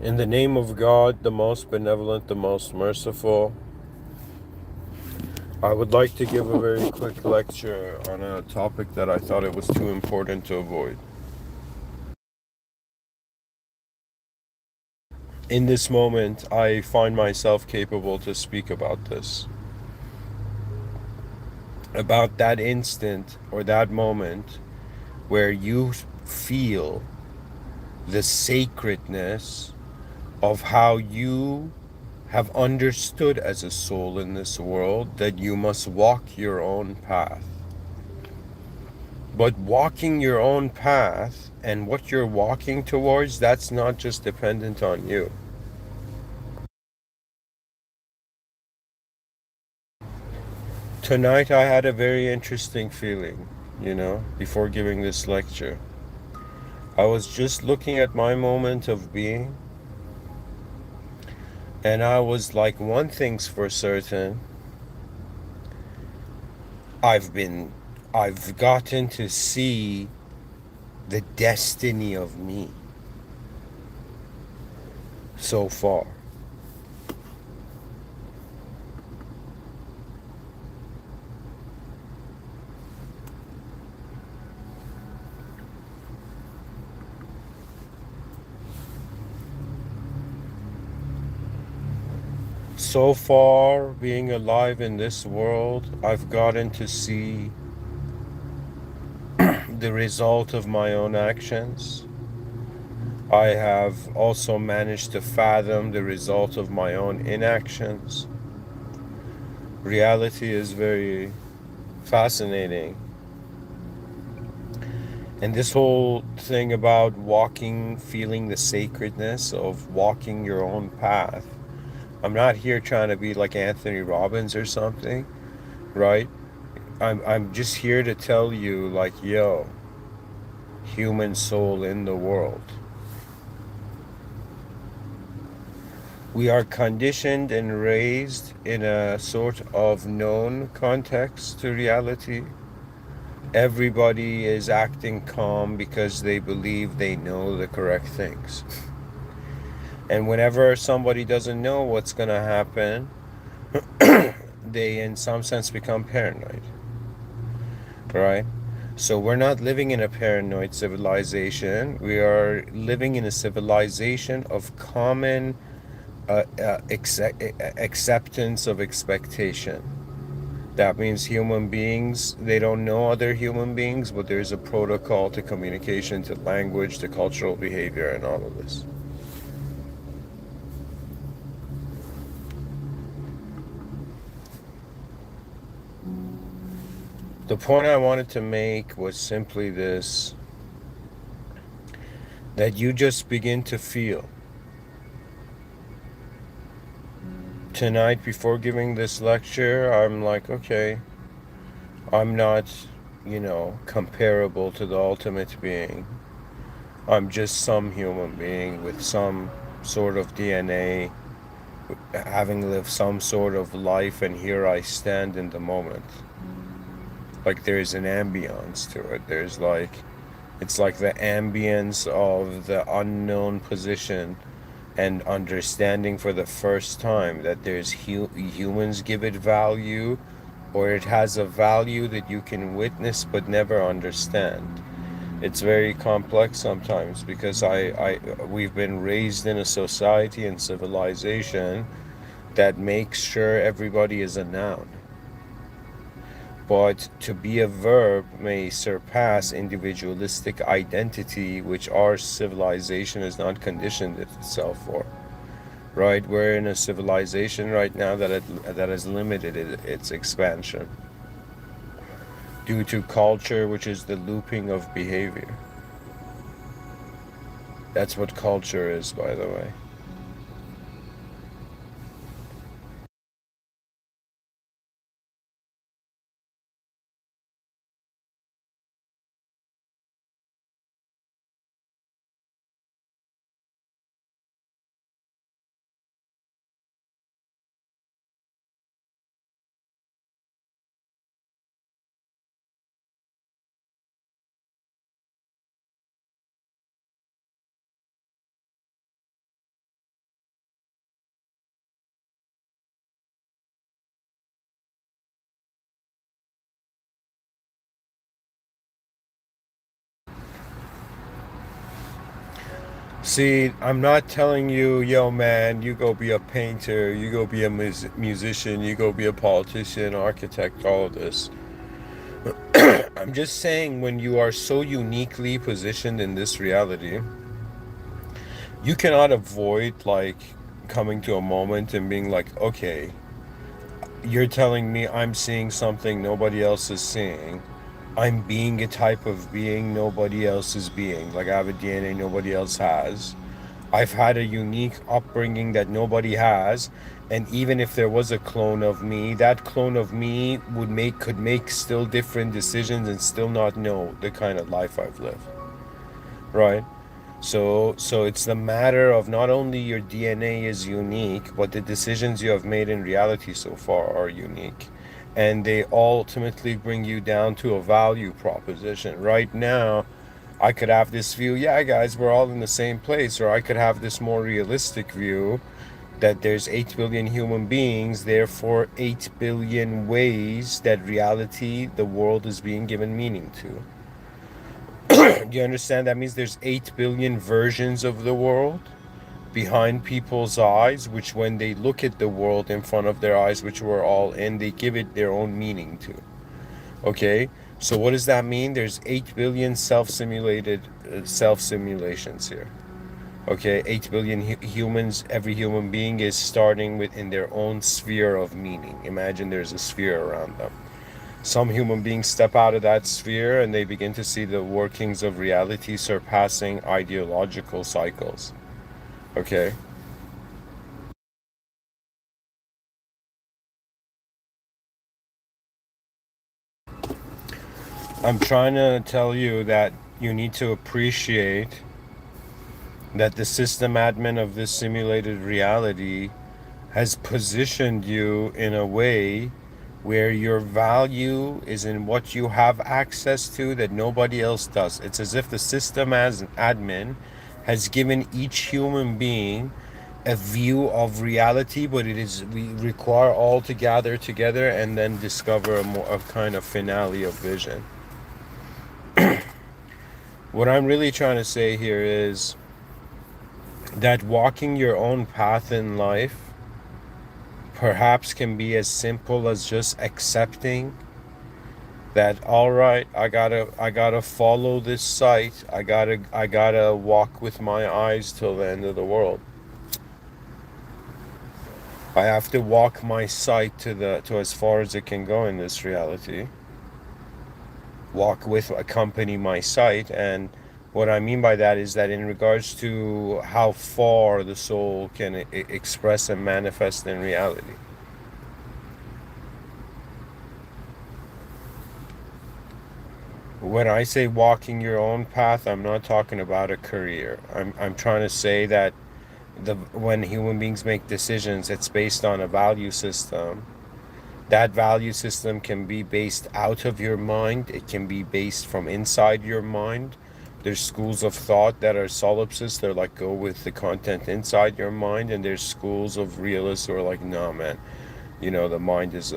In the name of God, the most benevolent, the most merciful, I would like to give a very quick lecture on a topic that I thought it was too important to avoid. In this moment, I find myself capable to speak about this. About that instant or that moment where you feel the sacredness of how you have understood as a soul in this world that you must walk your own path. But walking your own path and what you're walking towards, that's not just dependent on you. Tonight I had a very interesting feeling, before giving this lecture. I was just looking at my moment of being, and I was like, one thing's for certain, I've been, I've gotten to see the destiny of me so far. So far, being alive in this world, I've gotten to see the result of my own actions. I have also managed to fathom the result of my own inactions. Reality is very fascinating. And this whole thing about walking, feeling the sacredness of walking your own path. I'm not here trying to be like Anthony Robbins or something, right? I'm just here to tell you, like, yo, human soul in the world. We are conditioned and raised in a sort of known context to reality. Everybody is acting calm because they believe they know the correct things. And whenever somebody doesn't know what's going to happen, they in some sense become paranoid, right? So we're not living in a paranoid civilization. We are living in a civilization of common acceptance of expectation. That means human beings, they don't know other human beings, but there's a protocol to communication, to language, to cultural behavior, and all of this. The point I wanted to make was simply this, that you just begin to feel. Tonight, before giving this lecture, I'm like, okay, I'm not, comparable to the ultimate being. I'm just some human being with some sort of DNA, having lived some sort of life, and here I stand in the moment. Like there's an ambience to it. It's like the ambience of the unknown position and understanding for the first time that there's humans give it value, or it has a value that you can witness but never understand. It's very complex sometimes because we've been raised in a society and civilization that makes sure everybody is a noun. But to be a verb may surpass individualistic identity, which our civilization is not conditioned itself for. Right? We're in a civilization right now that has limited its expansion due to culture, which is the looping of behavior. That's what culture is, by the way. See, I'm not telling you, yo, man, you go be a painter, you go be a musician, you go be a politician, architect, all of this. I'm just saying, when you are so uniquely positioned in this reality, you cannot avoid, like, coming to a moment and being like, okay, you're telling me I'm seeing something nobody else is seeing. I'm being a type of being nobody else is being. Like, I have a DNA nobody else has. I've had a unique upbringing that nobody has, and even if there was a clone of me, that clone of me could make still different decisions and still not know the kind of life I've lived, right? So it's the matter of not only your DNA is unique, but the decisions you have made in reality so far are unique. And they ultimately bring you down to a value proposition. Right now, I could have this view, yeah, guys, we're all in the same place, or I could have this more realistic view that there's 8 billion human beings, therefore 8 billion ways that reality, the world, is being given meaning to. Do you understand? That means there's 8 billion versions of the world behind people's eyes, which when they look at the world in front of their eyes, which we're all in, they give it their own meaning to. Okay? So what does that mean? There's 8 billion self-simulated self-simulations here. Okay, 8 billion humans, every human being is starting within their own sphere of meaning. Imagine there's a sphere around them. Some human beings step out of that sphere and they begin to see the workings of reality surpassing ideological cycles. Okay? I'm trying to tell you that you need to appreciate that the system admin of this simulated reality has positioned you in a way where your value is in what you have access to that nobody else does. It's as if the system as an admin has given each human being a view of reality, but it is, we require all to gather together and then discover a kind of finale of vision. What I'm really trying to say here is that walking your own path in life perhaps can be as simple as just accepting that, all right, I gotta follow this site. I gotta walk with my eyes till the end of the world. I have to walk my sight to as far as it can go in this reality. Walk with, accompany my sight. And what I mean by that is that in regards to how far the soul can express and manifest in reality. When I say walking your own path, I'm not talking about a career. I'm trying to say that when human beings make decisions, it's based on a value system. That value system can be based out of your mind. It can be based from inside your mind. There's schools of thought that are solipsists. They're like, go with the content inside your mind, and there's schools of realists who are like, no, man, the mind is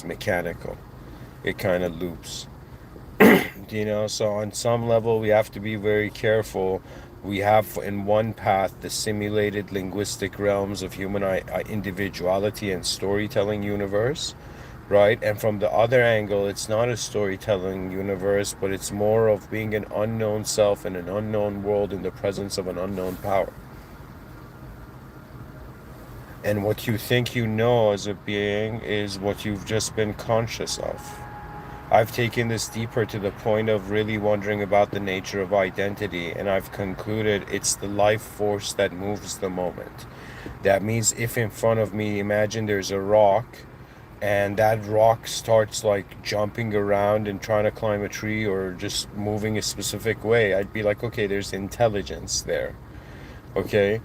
mechanical. It kind of loops. So on some level we have to be very careful. We have in one path the simulated linguistic realms of human individuality and storytelling universe, right? And from the other angle, it's not a storytelling universe, but it's more of being an unknown self in an unknown world in the presence of an unknown power. And what you think you know as a being is what you've just been conscious of. I've taken this deeper to the point of really wondering about the nature of identity, and I've concluded it's the life force that moves the moment. That means if in front of me, imagine there's a rock, and that rock starts like jumping around and trying to climb a tree or just moving a specific way, I'd be like, okay, there's intelligence there. Okay?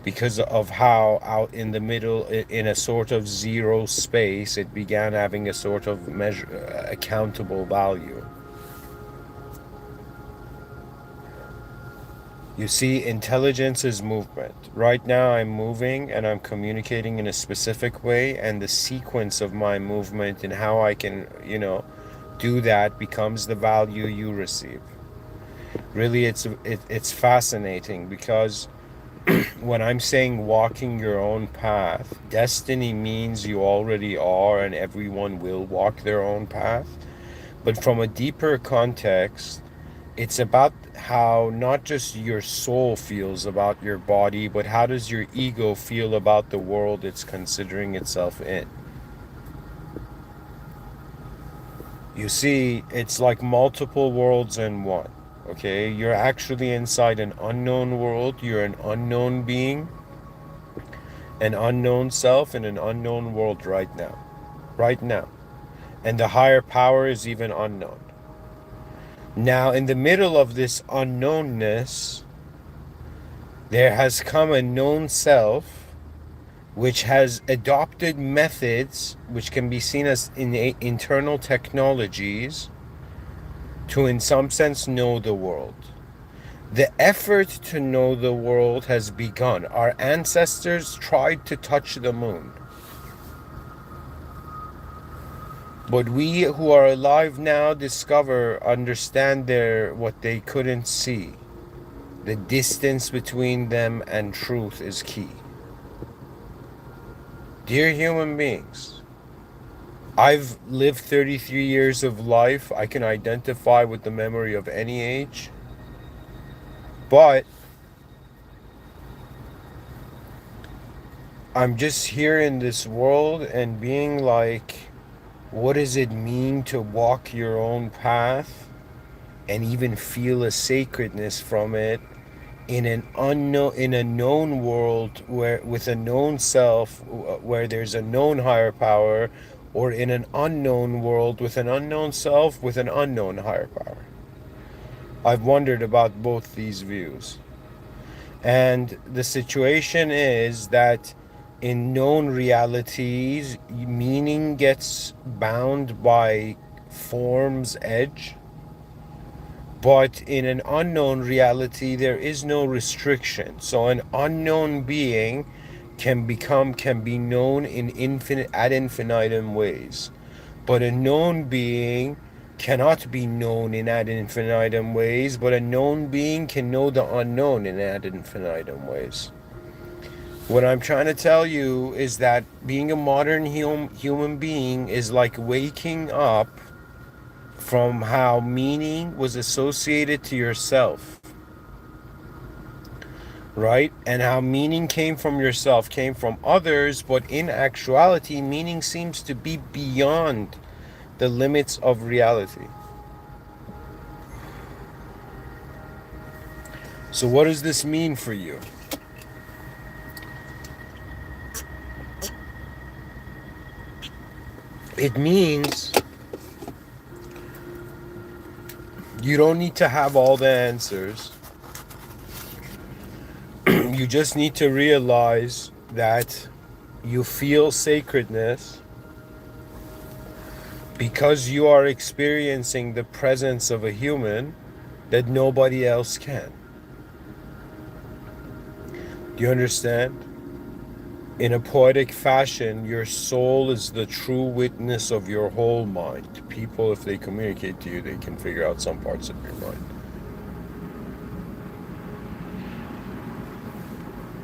Because of how out in the middle, in a sort of zero space, it began having a sort of measure, accountable value. You see, intelligence is movement. Right now I'm moving and I'm communicating in a specific way, and the sequence of my movement and how I can, do that becomes the value you receive. Really, it's fascinating because when I'm saying walking your own path, destiny means you already are and everyone will walk their own path. But from a deeper context, it's about how not just your soul feels about your body, but how does your ego feel about the world it's considering itself in. You see, it's like multiple worlds in one. Okay, you're actually inside an unknown world. You're an unknown being, an unknown self in an unknown world right now. Right now. And the higher power is even unknown. Now, in the middle of this unknownness, there has come a known self which has adopted methods which can be seen as internal technologies to, in some sense, know the world. The effort to know the world has begun. Our ancestors tried to touch the moon. But we who are alive now understand what they couldn't see. The distance between them and truth is key. Dear human beings, I've lived 33 years of life. I can identify with the memory of any age. But I'm just here in this world and being like, what does it mean to walk your own path and even feel a sacredness from it in a known world where with a known self where there's a known higher power, or in an unknown world with an unknown self with an unknown higher power? I've wondered about both these views. And the situation is that in known realities, meaning gets bound by form's edge. But in an unknown reality, there is no restriction. So an unknown being can be known in infinite ad infinitum ways. But a known being cannot be known in ad infinitum ways, but a known being can know the unknown in ad infinitum ways. What I'm trying to tell you is that being a modern human being is like waking up from how meaning was associated to yourself, right? And how meaning came from yourself, came from others, but in actuality, meaning seems to be beyond the limits of reality. So what does this mean for you? It means you don't need to have all the answers. You just need to realize that you feel sacredness because you are experiencing the presence of a human that nobody else can. Do you understand? In a poetic fashion, your soul is the true witness of your whole mind. People, if they communicate to you, they can figure out some parts of your mind.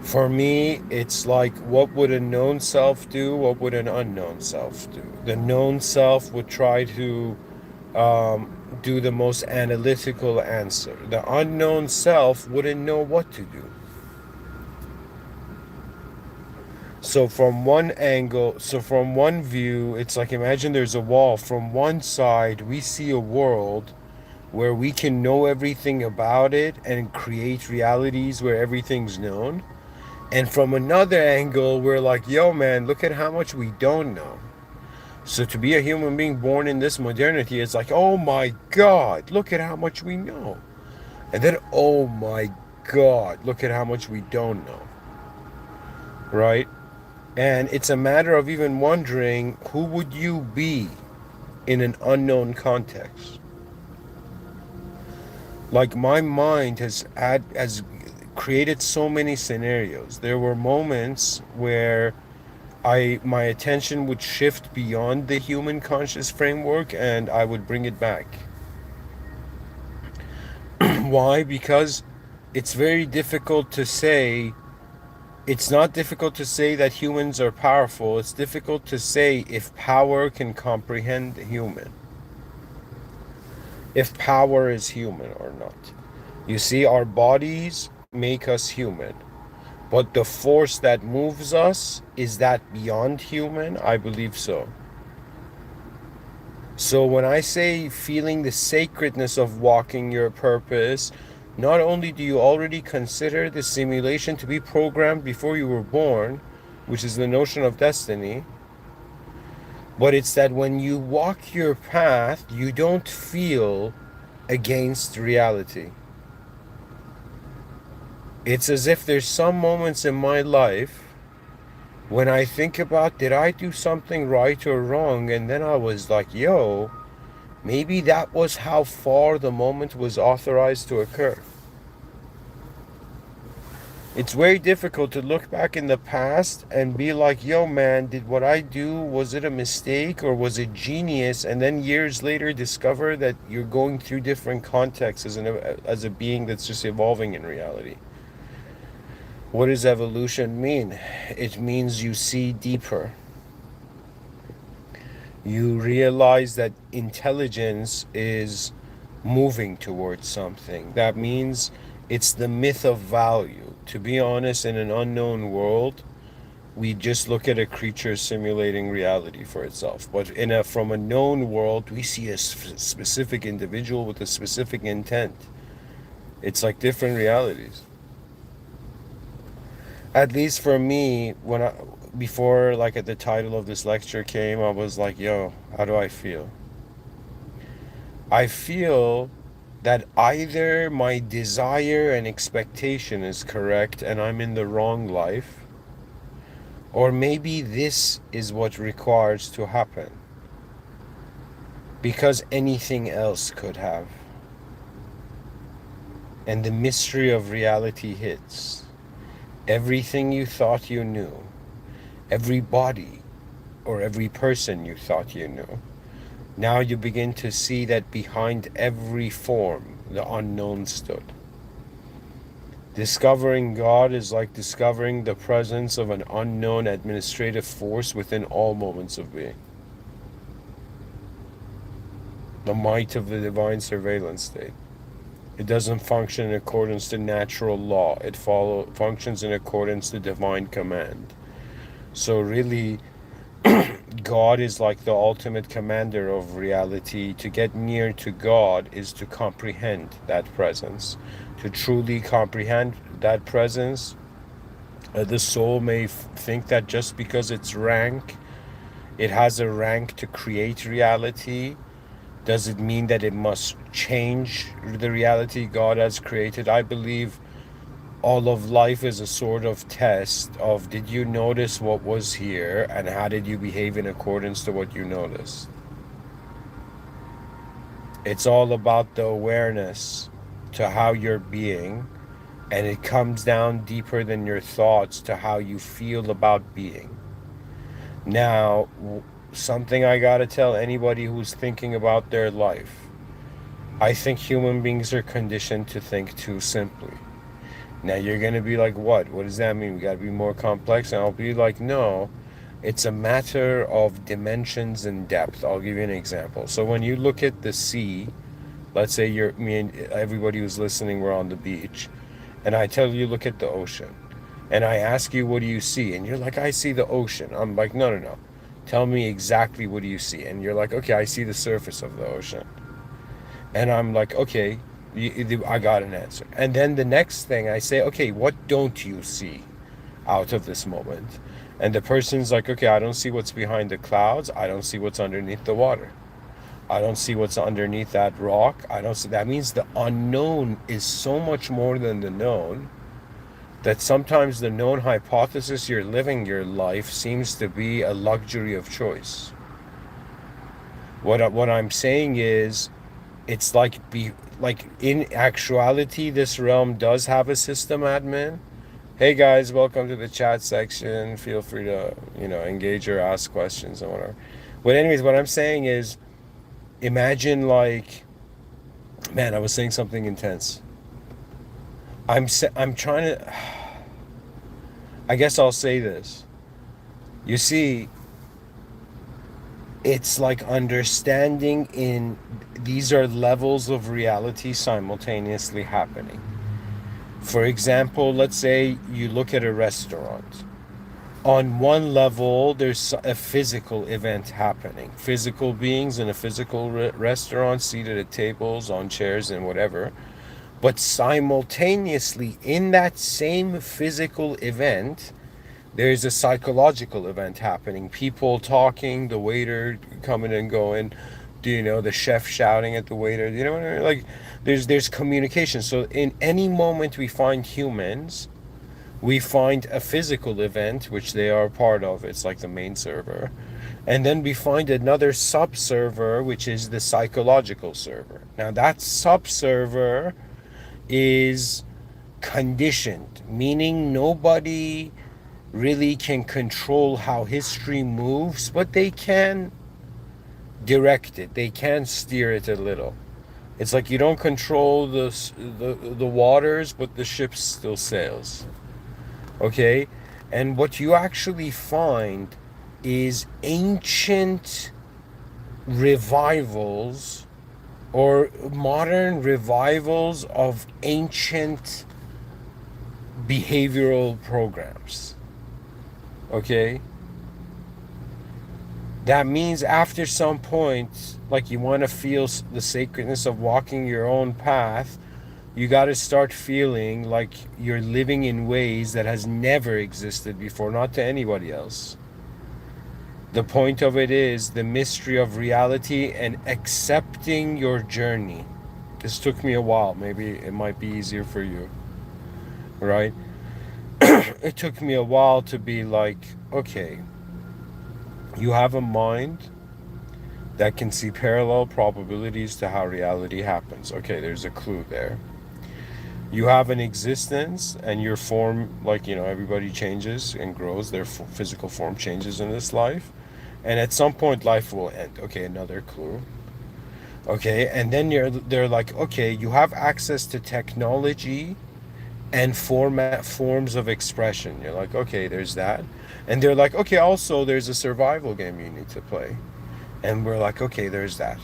For me, it's like, what would a known self do? What would an unknown self do? The known self would try to do the most analytical answer. The unknown self wouldn't know what to do. So from one view, it's like, imagine there's a wall. From one side, we see a world where we can know everything about it and create realities where everything's known. And from another angle, we're like, yo, man, look at how much we don't know. So to be a human being born in this modernity, it's like, oh my God, look at how much we know. And then, oh my God, look at how much we don't know. Right? And it's a matter of even wondering, who would you be in an unknown context? Like, my mind has created so many scenarios. There were moments where my attention would shift beyond the human conscious framework and I would bring it back. Why? Because it's very difficult to say It's not difficult to say that humans are powerful. It's difficult to say if power can comprehend human. If power is human or not. You see, our bodies make us human. But the force that moves us, is that beyond human? I believe so. So when I say feeling the sacredness of walking your purpose, not only do you already consider the simulation to be programmed before you were born, which is the notion of destiny, but it's that when you walk your path, you don't feel against reality. It's as if there's some moments in my life when I think about, did I do something right or wrong? And then I was like, yo, maybe that was how far the moment was authorized to occur. It's very difficult to look back in the past and be like, yo, man, did what I do, was it a mistake or was it genius? And then years later discover that you're going through different contexts as a being that's just evolving in reality. What does evolution mean? It means you see deeper. You realize that intelligence is moving towards something. That means it's the myth of value. To be honest, in an unknown world, we just look at a creature simulating reality for itself. But from a known world, we see a specific individual with a specific intent. It's like different realities. At least for me, before like at the title of this lecture came, I was like, yo, how do I feel? I feel that either my desire and expectation is correct and I'm in the wrong life, or maybe this is what requires to happen. Because anything else could have. And the mystery of reality hits. Everything you thought you knew, every body or every person you thought you knew, now you begin to see that behind every form, the unknown stood. Discovering God is like discovering the presence of an unknown administrative force within all moments of being. The might of the divine surveillance state. It doesn't function in accordance to natural law. It functions in accordance to divine command. So really, God is like the ultimate commander of reality. To get near to God is to comprehend that presence. To truly comprehend that presence, the soul may think that just because it has a rank to create reality. Does it mean that it must change the reality God has created? I believe all of life is a sort of test of, did you notice what was here and how did you behave in accordance to what you noticed? It's all about the awareness to how you're being, and it comes down deeper than your thoughts to how you feel about being. Now, something I gotta tell anybody who's thinking about their life. I think human beings are conditioned to think too simply. Now you're going to be like, what? What does that mean? We got to be more complex? And I'll be like, no, it's a matter of dimensions and depth. I'll give you an example. So when you look at the sea, let's say me and everybody who's listening, we're on the beach, and I tell you, look at the ocean. And I ask you, what do you see? And you're like, I see the ocean. I'm like, no, no, no. Tell me exactly what do you see? And you're like, okay, I see the surface of the ocean. And I'm like, okay, I got an answer. And then the next thing I say, okay, what don't you see out of this moment? And the person's like, okay, I don't see what's behind the clouds. I don't see what's underneath the water. I don't see what's underneath that rock. I don't see. That means the unknown is so much more than the known, that sometimes the known hypothesis you're living your life seems to be a luxury of choice. What I'm saying is, it's like in actuality, this realm does have a system admin. Hey guys, welcome to the chat section. Feel free to, engage or ask questions and whatever. But anyways, what I'm saying is, imagine like, man, I was saying something intense. I'm trying to. I guess I'll say this. You see, it's like understanding in these are levels of reality simultaneously happening. For example, let's say you look at a restaurant. On one level, there's a physical event happening. Physical beings in a physical restaurant, seated at tables, on chairs, and whatever. But simultaneously, in that same physical event, there's a psychological event happening. People talking, the waiter coming and going, the chef shouting at the waiter. You know what I mean? Like, there's communication. So in any moment we find humans, we find a physical event, which they are part of. It's like the main server. And then we find another sub-server, which is the psychological server. Now that sub-server is conditioned, meaning nobody really can control how history moves, but they can direct it. They can steer it a little. It's like you don't control the waters, but the ship still sails. Okay? And what you actually find is ancient revivals or modern revivals of ancient behavioral programs. Okay? That means after some point, like you want to feel the sacredness of walking your own path, you got to start feeling like you're living in ways that has never existed before, not to anybody else. The point of it is the mystery of reality and accepting your journey. This took me a while. Maybe it might be easier for you, right? It took me a while to be like, okay, you have a mind that can see parallel probabilities to how reality happens. Okay, there's a clue there. You have an existence and your form, like, everybody changes and grows. Their physical form changes in this life. And at some point, life will end. Okay, another clue. Okay, and then they're like, okay, you have access to technology and forms of expression. You're like, okay, there's that. And they're like, okay, also there's a survival game you need to play. And we're like, okay, there's that.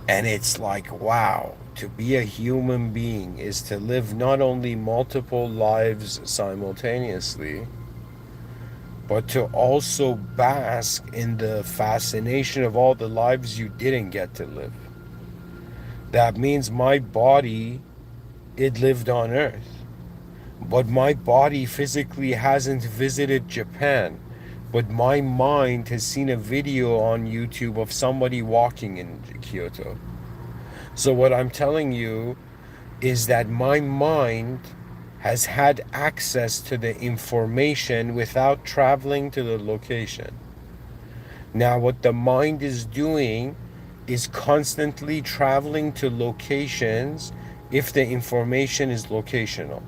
And it's like, wow, to be a human being is to live not only multiple lives simultaneously, but to also bask in the fascination of all the lives you didn't get to live. That means my body, it lived on Earth. But my body physically hasn't visited Japan. But my mind has seen a video on YouTube of somebody walking in Kyoto. So what I'm telling you is that my mind has had access to the information without traveling to the location. Now, what the mind is doing is constantly traveling to locations if the information is locational.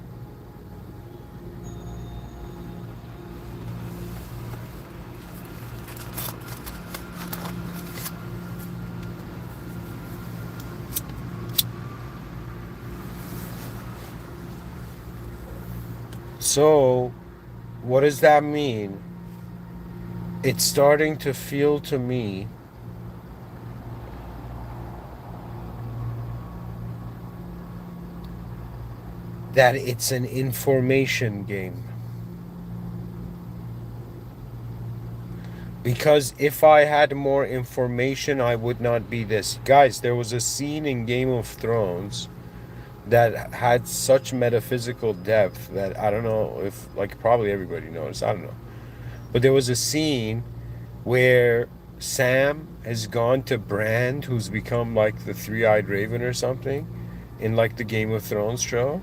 So, what does that mean? It's starting to feel to me that it's an information game. Because if I had more information, I would not be this. Guys, there was a scene in Game of Thrones that had such metaphysical depth that I don't know if, like, probably everybody knows. I don't know. But there was a scene where Sam has gone to Brand, who's become like the three-eyed raven or something in like the Game of Thrones show.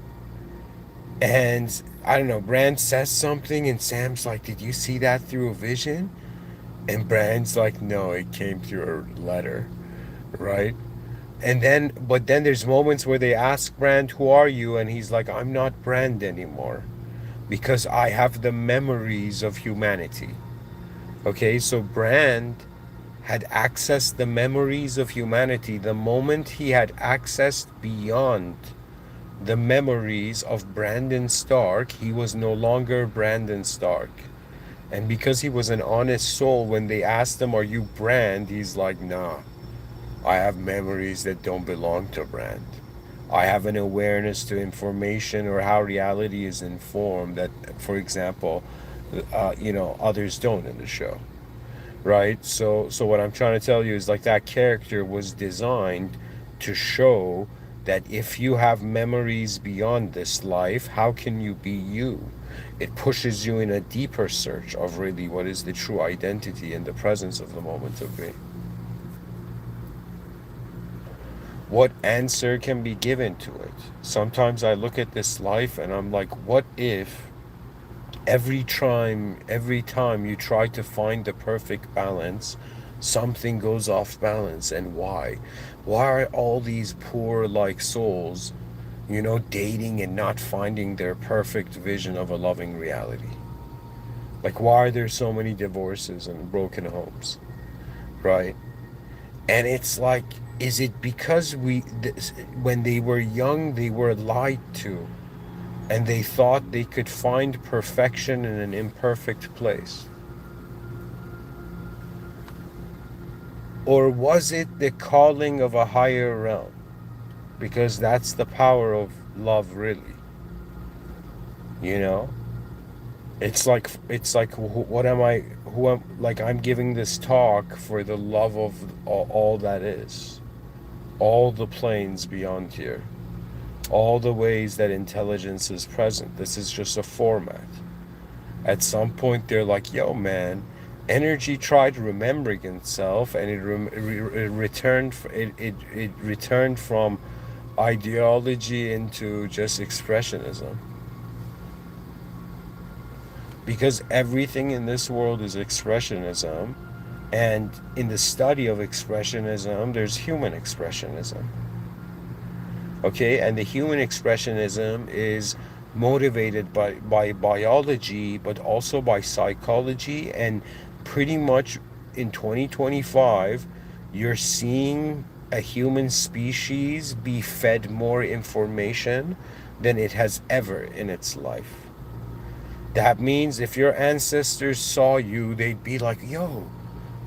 And I don't know, Brand says something and Sam's like, did you see that through a vision? And Brand's like, no, it came through a letter, right? But then there's moments where they ask Brand, who are you? And he's like, I'm not Brand anymore because I have the memories of humanity. Okay, so Brand had accessed the memories of humanity the moment he had accessed beyond the memories of Brandon Stark, he was no longer Brandon Stark. And because he was an honest soul, when they asked him, "Are you Brand?" he's like, "Nah, I have memories that don't belong to Brand. I have an awareness to information or how reality is informed that, for example, others don't in the show." Right? So what I'm trying to tell you is like that character was designed to show that if you have memories beyond this life, how can you be you? It pushes you in a deeper search of really what is the true identity in the presence of the moment of being. What answer can be given to it? Sometimes I look at this life and I'm like, what if every time you try to find the perfect balance, something goes off balance? And why are all these poor like souls, dating and not finding their perfect vision of a loving reality? Like, why are there so many divorces and broken homes, right? And it's like, is it because when they were young they were lied to and they thought they could find perfection in an imperfect place? Or was it the calling of a higher realm? Because that's the power of love, really. You know? It's like what am I who am like I'm giving this talk for the love of all that is. All the planes beyond here. All the ways that intelligence is present. This is just a format. At some point they're like, yo man, energy tried remembering itself and it returned from ideology into just expressionism, because everything in this world is expressionism, and in the study of expressionism there's human expressionism. Okay, and the human expressionism is motivated by biology but also by psychology, and pretty much in 2025 you're seeing a human species be fed more information than it has ever in its life. That means if your ancestors saw you, they'd be like, yo,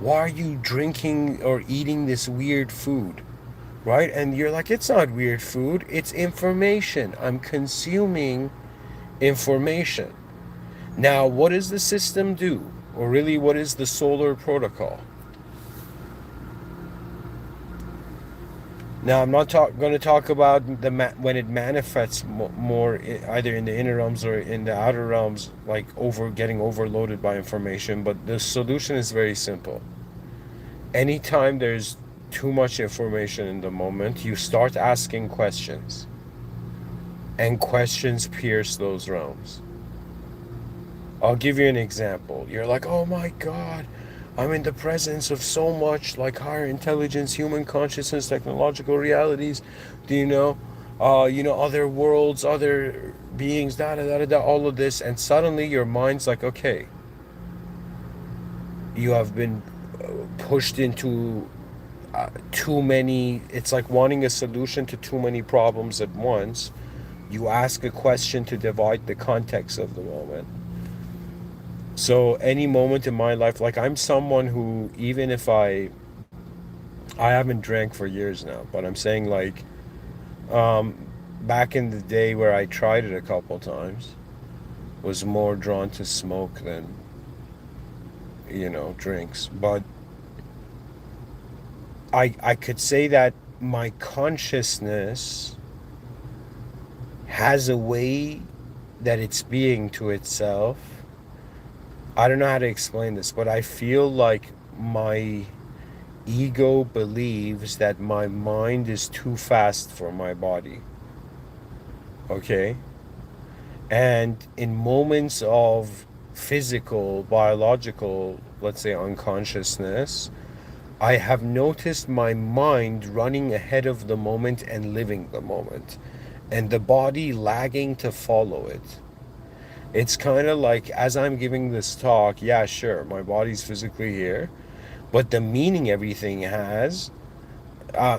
why are you drinking or eating this weird food? Right? And you're like, it's not weird food, it's information. I'm consuming information. Now, what does the system do? Or really, what is the solar protocol? Now, I'm not going to talk about when it manifests more, either in the inner realms or in the outer realms, like getting overloaded by information. But the solution is very simple. Anytime there's too much information in the moment, you start asking questions, and questions pierce those realms. I'll give you an example. You're like, oh my God, I'm in the presence of so much like higher intelligence, human consciousness, technological realities. Do you know? Other worlds, other beings, da da da da, da, all of this, and suddenly your mind's like, okay, you have been pushed into too many. It's like wanting a solution to too many problems at once. You ask a question to divide the context of the moment. So any moment in my life, like I'm someone who, even if I haven't drank for years now, but I'm saying like um back in the day where I tried it a couple times, was more drawn to smoke than drinks. But I could say that my consciousness has a way that it's being to itself. I don't know how to explain this, but I feel like my ego believes that my mind is too fast for my body. Okay? And in moments of physical, biological, let's say unconsciousness, I have noticed my mind running ahead of the moment and living the moment, and the body lagging to follow it. It's kind of like, as I'm giving this talk, yeah, sure, my body's physically here, but the meaning everything has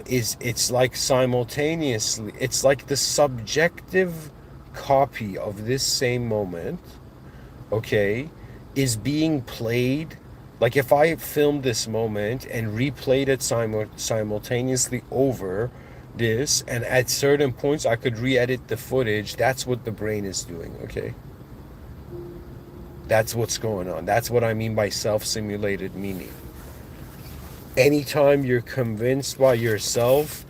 is it's like simultaneously, it's like the subjective copy of this same moment, okay, is being played. Like if I filmed this moment and replayed it simultaneously over this, and at certain points I could re-edit the footage, that's what the brain is doing, okay? That's what's going on. That's what I mean by self-simulated meaning. Anytime you're convinced by yourself,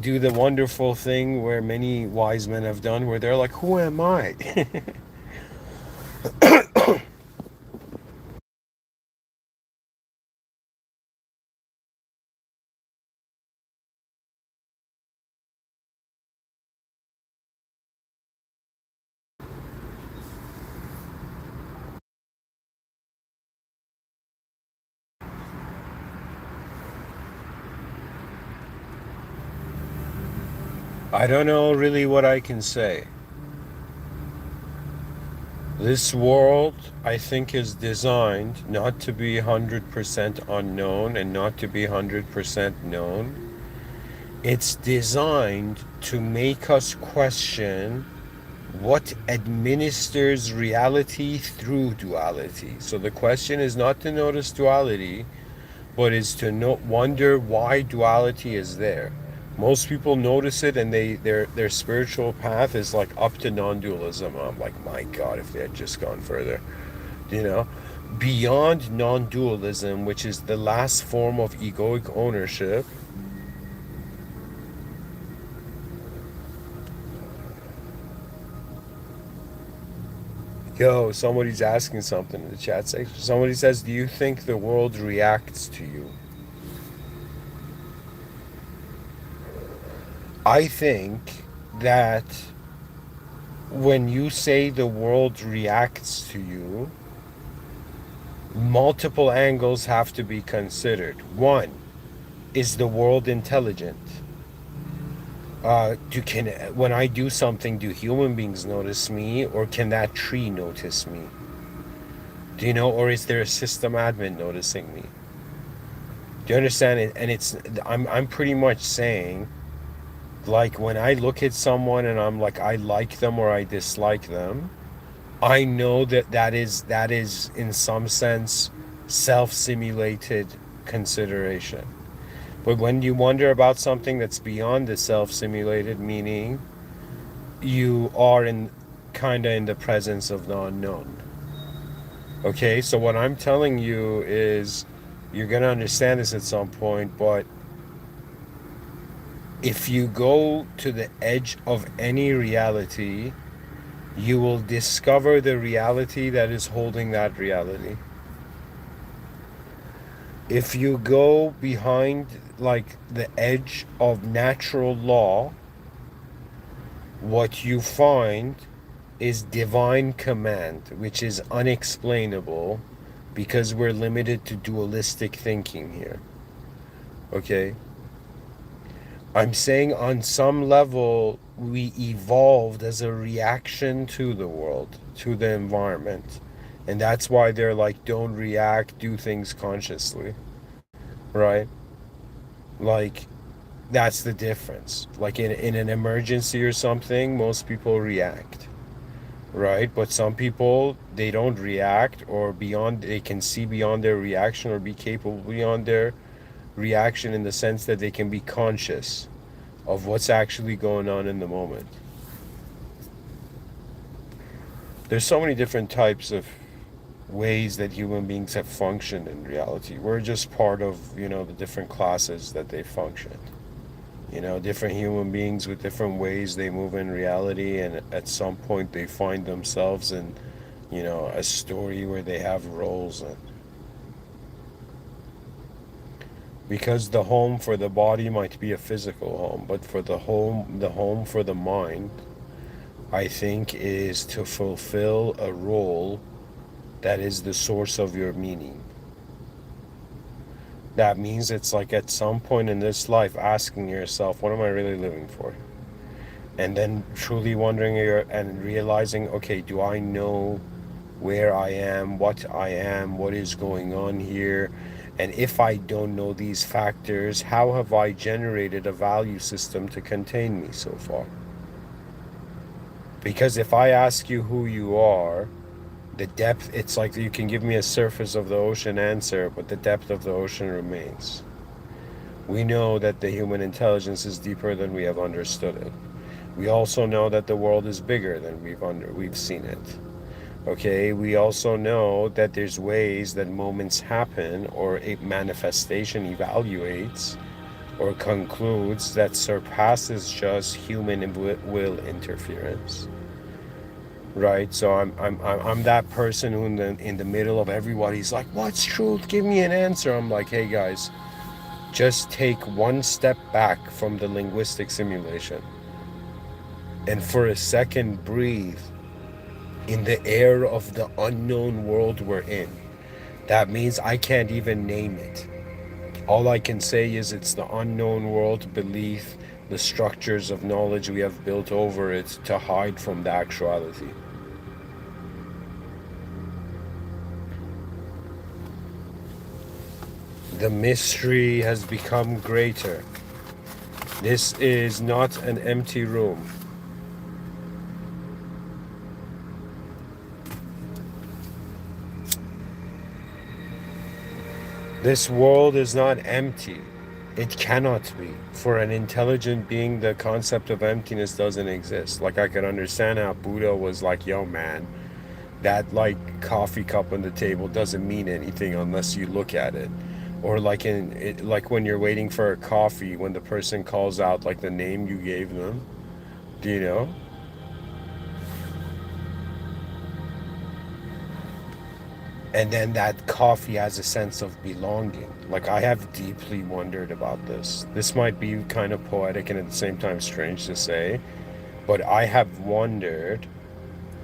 do the wonderful thing where many wise men have done, where they're like, who am I? I don't know really what I can say. This world, I think, is designed not to be 100% unknown and not to be 100% known. It's designed to make us question what administers reality through duality. So the question is not to notice duality, but is to wonder why duality is there. Most people notice it, and their spiritual path is like up to non-dualism. I'm like, my God, if they had just gone further, you know, beyond non-dualism, which is the last form of egoic ownership. Yo, somebody's asking something in the chat section. Somebody says, "Do you think the world reacts to you?" I think that when you say the world reacts to you, multiple angles have to be considered. One, is the world intelligent? When I do something, do human beings notice me, or can that tree notice me? Do you know, or is there a system admin noticing me? Do you understand it? And I'm pretty much saying, like, when I look at someone and I'm like, I like them or I dislike them, I know that that is in some sense self-simulated consideration. But when you wonder about something that's beyond the self-simulated, meaning you are in kind of in the presence of the unknown. Okay, so what I'm telling you is, you're gonna understand this at some point, but if you go to the edge of any reality, you will discover the reality that is holding that reality. If you go behind, like, the edge of natural law, what you find is divine command, which is unexplainable because we're limited to dualistic thinking here. Okay? I'm saying on some level, we evolved as a reaction to the world, to the environment. And that's why they're like, don't react, do things consciously. Right? Like, that's the difference. Like in an emergency or something, most people react. Right? But some people, they don't react, or beyond, they can see beyond their reaction, or be capable beyond their reaction, in the sense that they can be conscious of what's actually going on in the moment. There's so many different types of ways that human beings have functioned in reality. We're just part of, the different classes that they function. Different human beings with different ways they move in reality, and at some point they find themselves in, a story where they have roles in. Because the home for the body might be a physical home, but for the home for the mind, I think, is to fulfill a role that is the source of your meaning. That means it's like, at some point in this life, asking yourself, what am I really living for? And then truly wondering and realizing, okay, do I know where I am, what I am, what is going on here? And if I don't know these factors, how have I generated a value system to contain me so far? Because if I ask you who you are, the depth, it's like you can give me a surface of the ocean answer, but the depth of the ocean remains. We know that the human intelligence is deeper than we have understood it. We also know that the world is bigger than we've seen it. Okay, we also know that there's ways that moments happen or a manifestation evaluates or concludes that surpasses just human will interference. Right, so I'm that person who in the middle of everybody's like, "What's truth? Give me an answer." I'm like, "Hey guys, just take one step back from the linguistic simulation, and for a second breathe in the air of the unknown world we're in." That means I can't even name it. All I can say is it's the unknown world beneath the structures of knowledge we have built over it to hide from the actuality. The mystery has become greater. This is not an empty room. This world is not empty. It cannot be. For an intelligent being, the concept of emptiness doesn't exist. Like, I could understand how Buddha was like, "Yo, man, that like coffee cup on the table doesn't mean anything unless you look at it." Or like like when you're waiting for a coffee, when the person calls out like the name you gave them, do you know? And then that coffee has a sense of belonging. Like, I have deeply wondered about this. This might be kind of poetic and at the same time strange to say, but I have wondered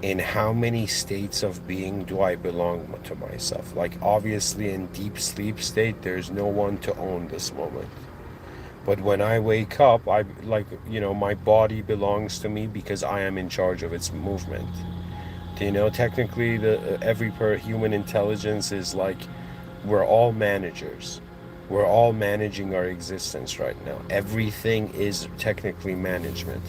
in how many states of being do I belong to myself? Like, obviously, in deep sleep state, there's no one to own this moment. But when I wake up, I like, my body belongs to me because I am in charge of its movement. Do you know, technically, the every per human intelligence is like we're all managers. We're all managing our existence right now. Everything is technically management.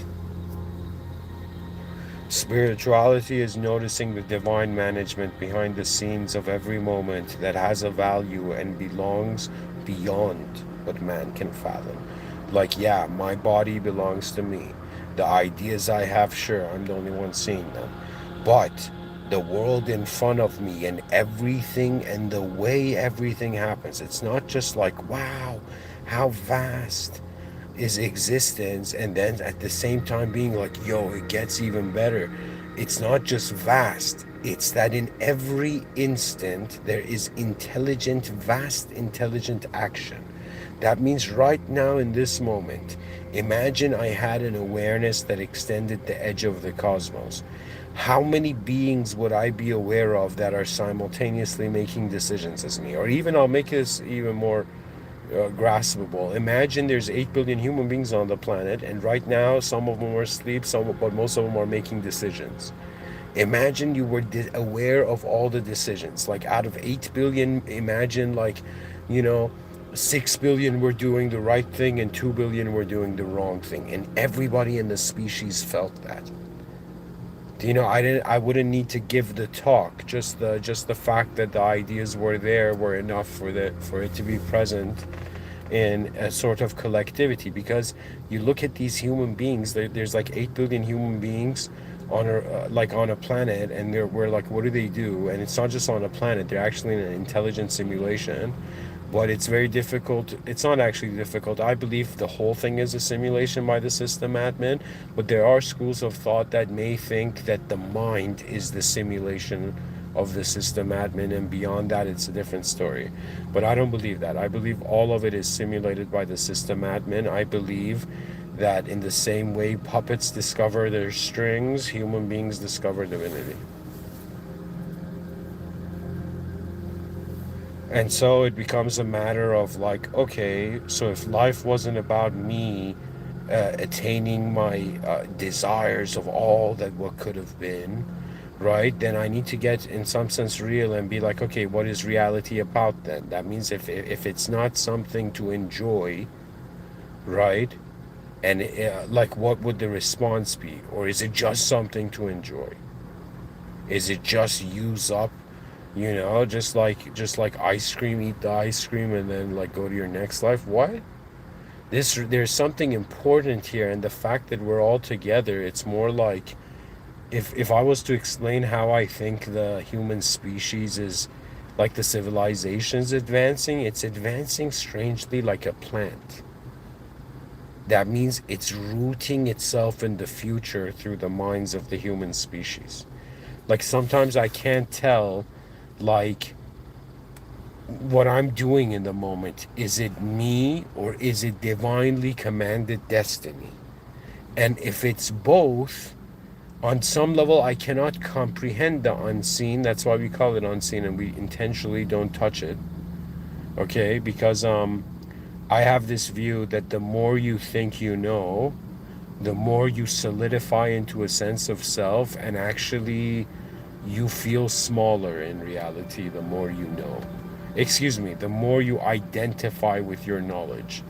Spirituality is noticing the divine management behind the scenes of every moment that has a value and belongs beyond what man can fathom. Like, yeah, my body belongs to me. The ideas I have, sure, I'm the only one seeing them. But the world in front of me and everything and the way everything happens, it's not just like, wow, how vast is existence, and then at the same time being like, yo, it gets even better. It's not just vast, it's that in every instant there is intelligent, vast intelligent action. That means right now in this moment, imagine I had an awareness that extended the edge of the cosmos. How many beings would I be aware of that are simultaneously making decisions as me? Or even, I'll make this even more graspable. Imagine there's 8 billion human beings on the planet, and right now some of them are asleep, but most of them are making decisions. Imagine you were aware of all the decisions. Like, out of 8 billion, imagine, like, you know, 6 billion were doing the right thing and 2 billion were doing the wrong thing. And everybody in the species felt that. You know, I wouldn't need to give the talk. Just the fact that the ideas were there were enough for it to be present in a sort of collectivity. Because you look at these human beings, there's like 8 billion human beings on a planet, and we're like, what do they do? And it's not just on a planet, they're actually in an intelligent simulation. But it's very difficult. It's not actually difficult. I believe the whole thing is a simulation by the system admin, but there are schools of thought that may think that the mind is the simulation of the system admin, and beyond that it's a different story. But I don't believe that. I believe all of it is simulated by the system admin. I believe that in the same way puppets discover their strings, human beings discover divinity. And so it becomes a matter of like, okay, so if life wasn't about me attaining my desires of all that what could have been, right? Then I need to get in some sense real and be like, okay, what is reality about then? That means if it's not something to enjoy, right? And like, what would the response be? Or is it just something to enjoy? Is it just use up, just like ice cream, eat the ice cream and then like go to your next life? What? There's something important here, and the fact that we're all together, it's more like, if I was to explain how I think the human species is, like the civilization's advancing, it's advancing strangely like a plant. That means it's rooting itself in the future through the minds of the human species. Like sometimes I can't tell, like, what I'm doing in the moment. Is it me or is it divinely commanded destiny? And if it's both, on some level, I cannot comprehend the unseen. That's why we call it unseen, and we intentionally don't touch it. Okay, because I have this view that the more you think you know, the more you solidify into a sense of self, and actually you feel smaller in reality the more you know. Excuse me, the more you identify with your knowledge.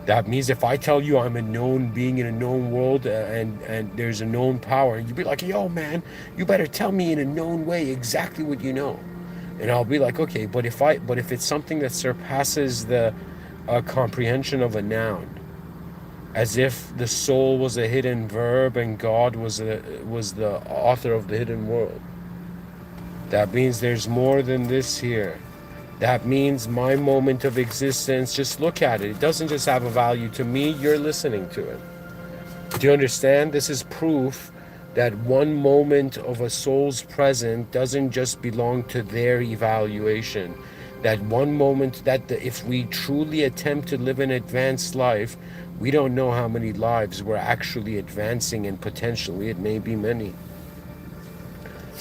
That means if I tell you I'm a known being in a known world, and there's a known power, you'd be like, yo, man, you better tell me in a known way exactly what you know. And I'll be like, okay, but if it's something that surpasses the comprehension of a noun, as if the soul was a hidden verb and God was the author of the hidden world. That means there's more than this here. That means my moment of existence, just look at it. It doesn't just have a value to me, you're listening to it. Do you understand? This is proof that one moment of a soul's present doesn't just belong to their evaluation. That one moment, if we truly attempt to live an advanced life, we don't know how many lives we're actually advancing, and potentially it may be many.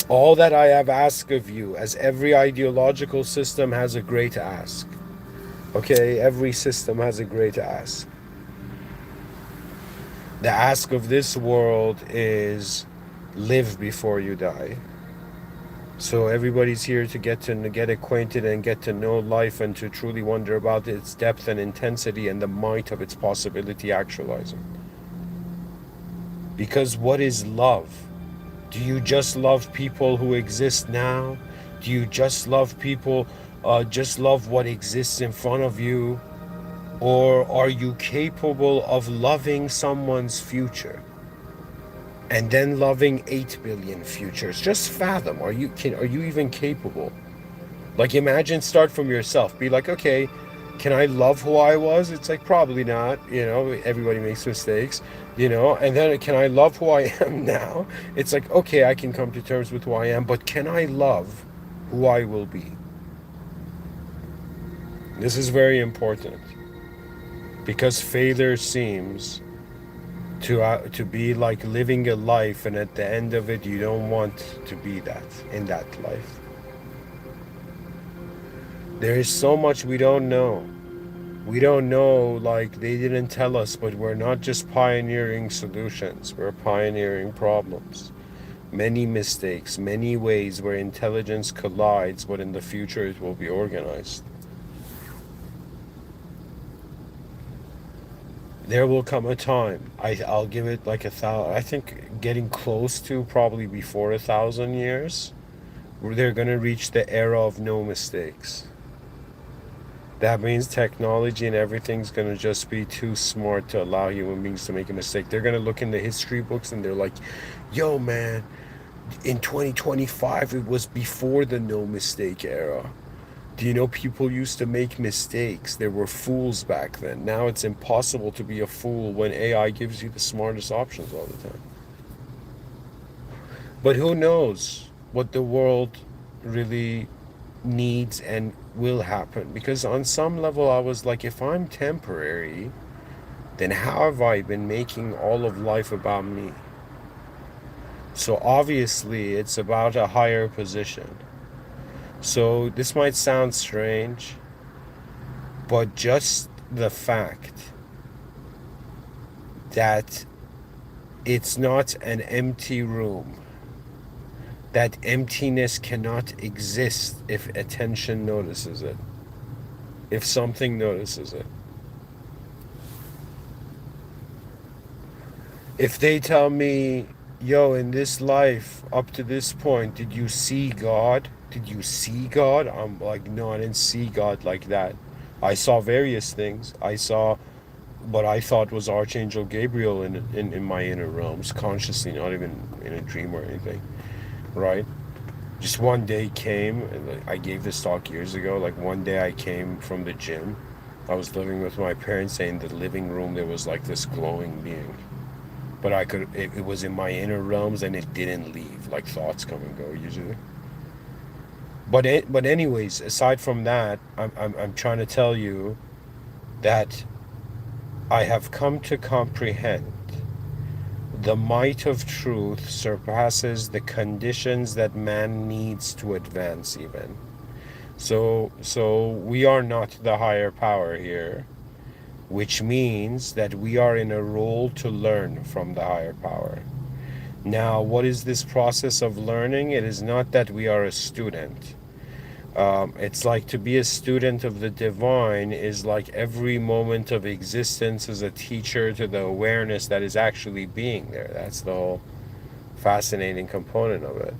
All that I have asked of you, as every ideological system has a great ask. Okay, every system has a great ask. The ask of this world is live before you die. So everybody's here to get acquainted and get to know life, and to truly wonder about its depth and intensity and the might of its possibility actualizing. Because what is love? Do you just love people who exist now? Do you just love people, just love what exists in front of you? Or are you capable of loving someone's future? And then loving 8 billion futures? Just fathom, are you even capable? Like, imagine, start from yourself. Be like, okay, can I love who I was? It's like, probably not. Everybody makes mistakes. And then, can I love who I am now? It's like, okay, I can come to terms with who I am, but can I love who I will be? This is very important, because failure seems to be like living a life, and at the end of it, you don't want to be that in that life. There is so much we don't know. We don't know, like, they didn't tell us, but we're not just pioneering solutions, we're pioneering problems. Many mistakes, many ways where intelligence collides, but in the future it will be organized. There will come a time, I'll give it like 1,000, I think getting close to probably before 1,000 years, where they're going to reach the era of no mistakes. That means technology and everything's going to just be too smart to allow human beings to make a mistake. They're going to look in the history books and they're like, yo, man, in 2025, it was before the no mistake era. Do you know people used to make mistakes? There were fools back then. Now it's impossible to be a fool when AI gives you the smartest options all the time. But who knows what the world really needs and will happen? Because on some level I was like, if I'm temporary, then how have I been making all of life about me? So obviously it's about a higher position. So this might sound strange, but just the fact that it's not an empty room, That emptiness cannot exist if attention notices it, if something notices it. If they tell me, yo, in this life, up to this point, did you see God? Did you see God? I'm like, no, I didn't see God like that. I saw various things. I saw what I thought was Archangel Gabriel in my inner realms, consciously, not even in a dream or anything, right? Just one day came, and like, I gave this talk years ago. Like one day I came from the gym. I was living with my parents, and in the living room there was like this glowing being. But it was in my inner realms and it didn't leave. Like thoughts come and go usually. But anyways, aside from that, I'm trying to tell you that I have come to comprehend the might of truth surpasses the conditions that man needs to advance even. So we are not the higher power here, which means that we are in a role to learn from the higher power. Now, what is this process of learning? It is not that we are a student. It's like to be a student of the divine is like every moment of existence as a teacher to the awareness that is actually being there. That's the whole fascinating component of it.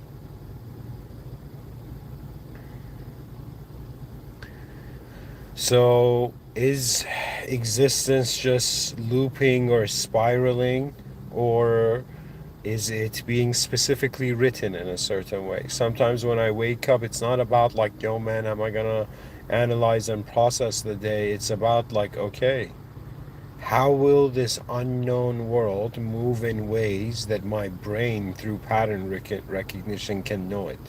So, is existence just looping or spiraling, or is it being specifically written in a certain way? Sometimes when I wake up, it's not about like, yo, man, am I gonna analyze and process the day? It's about like, okay, how will this unknown world move in ways that my brain, through pattern recognition, can know it?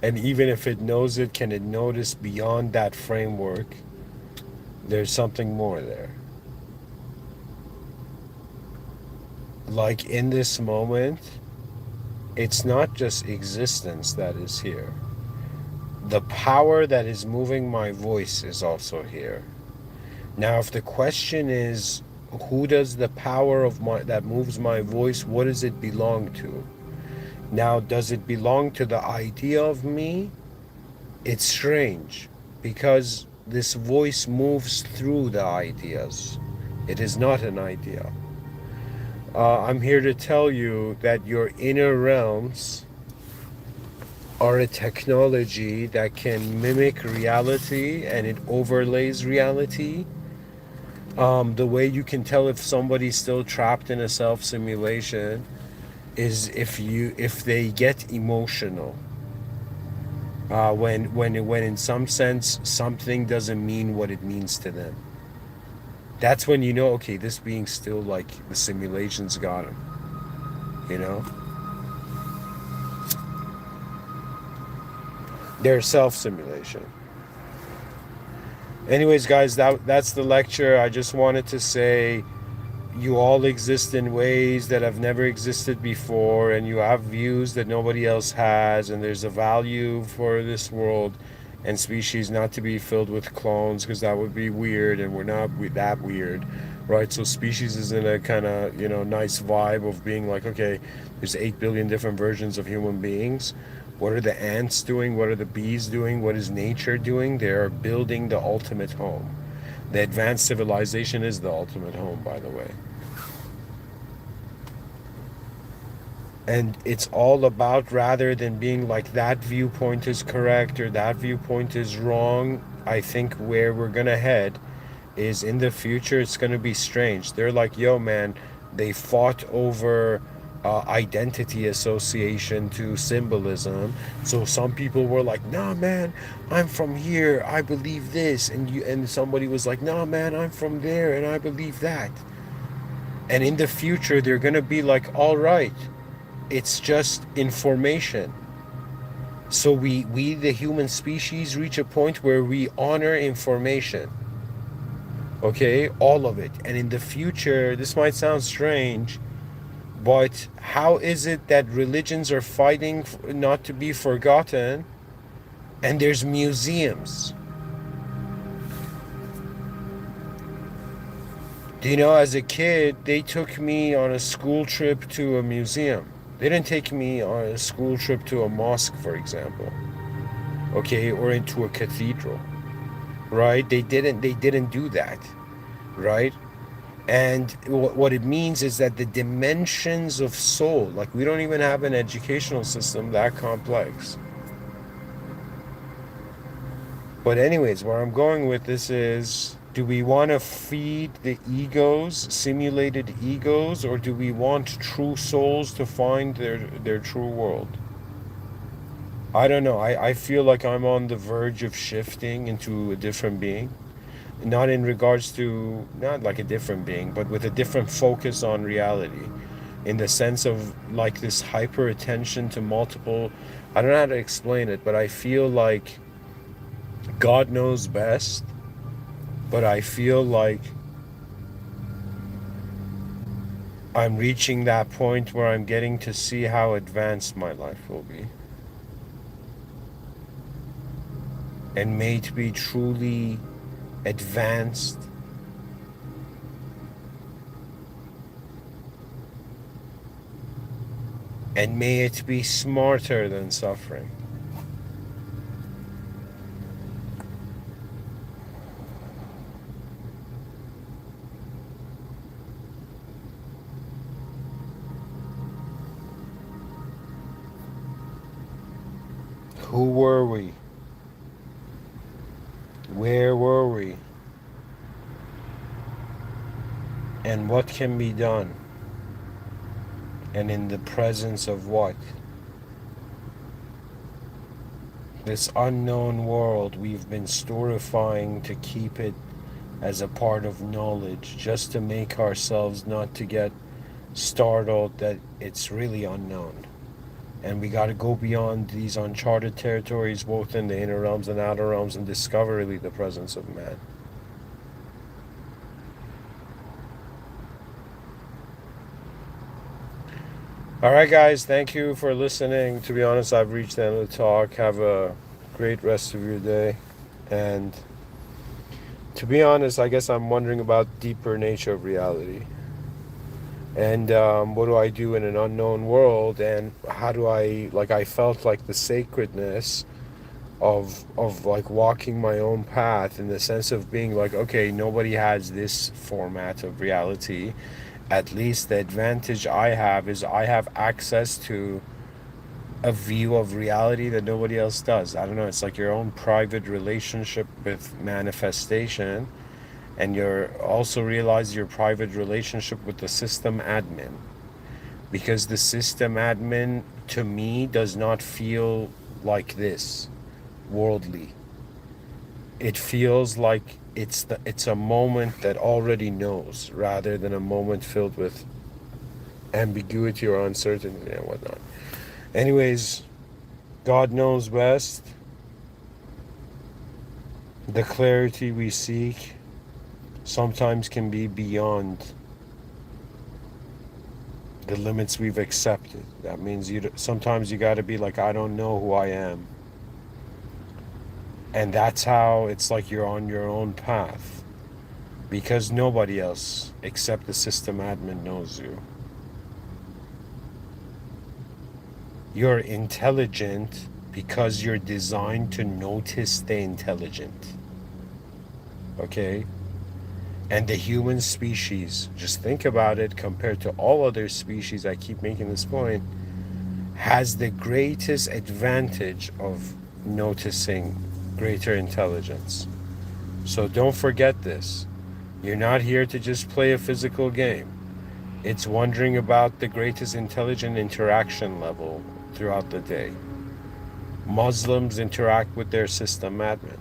And even if it knows it, can it notice beyond that framework? There's something more there. Like in this moment, it's not just existence that is here. The power that is moving my voice is also here. Now, if the question is, who does the power of my that moves my voice, what does it belong to? Now, does it belong to the idea of me? It's strange because this voice moves through the ideas. It is not an idea. I'm here to tell you that your inner realms are a technology that can mimic reality and it overlays reality. The way you can tell if somebody's still trapped in a self simulation is if they get emotional. When in some sense something doesn't mean what it means to them. That's when you know, okay, this being still like the simulation's got him. You know, their self simulation. Anyways, guys, that's the lecture. I just wanted to say you all exist in ways that have never existed before, and you have views that nobody else has, and there's a value for this world and species not to be filled with clones, because that would be weird, and we're not that weird, right? So species is in a kind of, nice vibe of being like, okay, there's 8 billion different versions of human beings. What are the ants doing? What are the bees doing? What is nature doing? They're building the ultimate home. The advanced civilization is the ultimate home, by the way. And it's all about, rather than being like that viewpoint is correct or that viewpoint is wrong, I think where we're going to head is in the future, it's going to be strange. They're like, yo, man, they fought over identity association to symbolism. So some people were like, nah, man, I'm from here, I believe this. And somebody was like, nah, man, I'm from there and I believe that. And in the future, they're going to be like, all right, it's just information. So we the human species reach a point where we honor information. Okay, all of it. And in the future, this might sound strange, but how is it that religions are fighting not to be forgotten, and there's museums? Do you know, as a kid, they took me on a school trip to a museum. They didn't take me on a school trip to a mosque, for example, okay, or into a cathedral, right? They didn't do that, right? And what it means is that the dimensions of soul, like we don't even have an educational system that complex. But anyways, where I'm going with this is, do we want to feed the egos, simulated egos, or do we want true souls to find their true world? I don't know. I feel like I'm on the verge of shifting into a different being. Not in regards to, not like a different being, but with a different focus on reality. In the sense of like this hyper attention to multiple, I don't know how to explain it, but I feel like God knows best, but I feel like I'm reaching that point where I'm getting to see how advanced my life will be. And may it be truly advanced, and may it be smarter than suffering. Who were we? Where were we? And what can be done? And in the presence of what? This unknown world we've been storifying to keep it as a part of knowledge, just to make ourselves not to get startled that it's really unknown. And we got to go beyond these uncharted territories, both in the inner realms and outer realms, and discover really the presence of man. All right, guys, thank you for listening. To be honest, I've reached the end of the talk. Have a great rest of your day. And to be honest, I guess I'm wondering about deeper nature of reality. And what do I do in an unknown world? And how do I, like, I felt like the sacredness of like walking my own path, in the sense of being like, okay, nobody has this format of reality. At least the advantage I have is I have access to a view of reality that nobody else does. I don't know, it's like your own private relationship with manifestation, and you're also realize your private relationship with the system admin, because the system admin to me does not feel like this worldly. It feels like it's a moment that already knows, rather than a moment filled with ambiguity or uncertainty and whatnot. Anyways, God knows best. The clarity we seek sometimes can be beyond the limits we've accepted. That means sometimes you got to be like, I don't know who I am. And that's how it's like you're on your own path, because nobody else except the system admin knows you. You're intelligent because you're designed to notice the intelligent. Okay? And the human species, just think about it, compared to all other species, I keep making this point, has the greatest advantage of noticing greater intelligence. So don't forget this. You're not here to just play a physical game. It's wondering about the greatest intelligent interaction level throughout the day. Muslims interact with their system admin.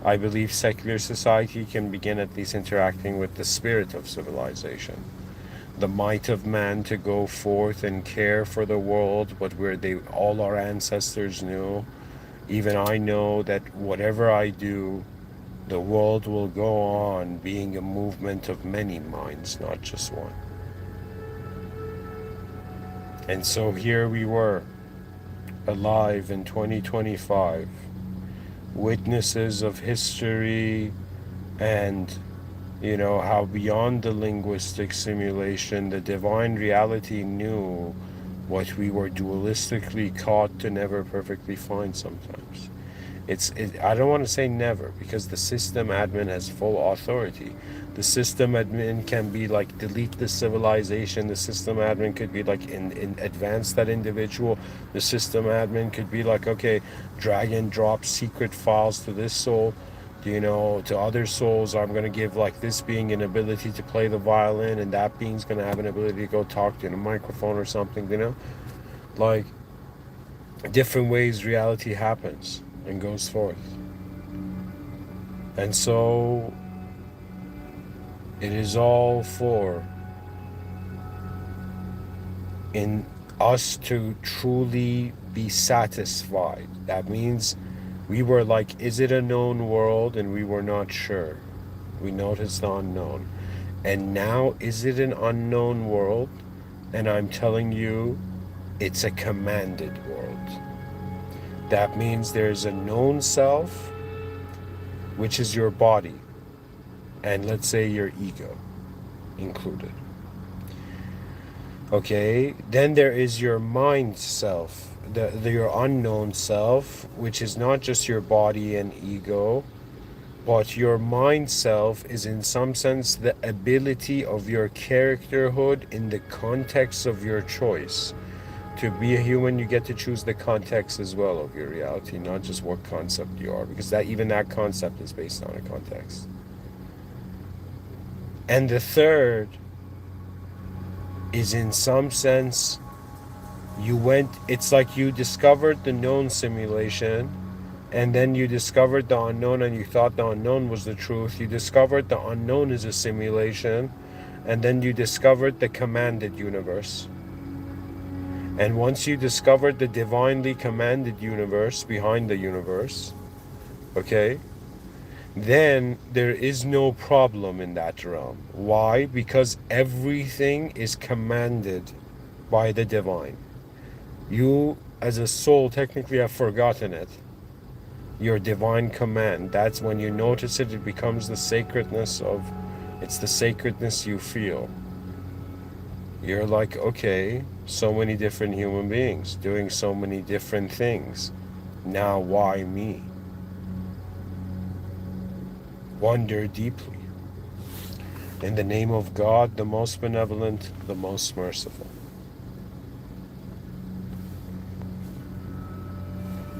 I believe secular society can begin at least interacting with the spirit of civilization. The might of man to go forth and care for the world, but where all our ancestors knew, even I know that whatever I do, the world will go on being a movement of many minds, not just one. And so here we were, alive in 2025, witnesses of history, and how beyond the linguistic simulation, the divine reality knew what we were dualistically taught to never perfectly find sometimes. I don't want to say never, because the system admin has full authority. The system admin can be like, delete the civilization. The system admin could be like, in advance that individual. The system admin could be like, okay, drag and drop secret files to this soul. To other souls, I'm going to give like this being an ability to play the violin, and that being's going to have an ability to go talk to a microphone or something. Like, different ways reality happens and goes forth. And so it is all for in us to truly be satisfied. That means we were like, is it a known world? And we were not sure. We noticed the unknown. And now, is it an unknown world? And I'm telling you, it's a commanded world. That means there's a known self, which is your body, and let's say your ego included. Okay, then there is your mind self, your unknown self, which is not just your body and ego, but your mind self is in some sense the ability of your characterhood in the context of your choice. To be a human, you get to choose the context as well of your reality, not just what concept you are, because even that concept is based on a context. And the third is, in some sense, it's like you discovered the known simulation, and then you discovered the unknown, and you thought the unknown was the truth. You discovered the unknown is a simulation, and then you discovered the commanded universe. And once you discovered the divinely commanded universe behind the universe, okay, then there is no problem in that realm. Why? Because everything is commanded by the divine. You, as a soul, technically have forgotten it. Your divine command. That's when you notice it, it becomes the sacredness it's the sacredness you feel. You're like, okay, so many different human beings doing so many different things. Now, why me? Wonder deeply. In the name of God, the most benevolent, the most merciful.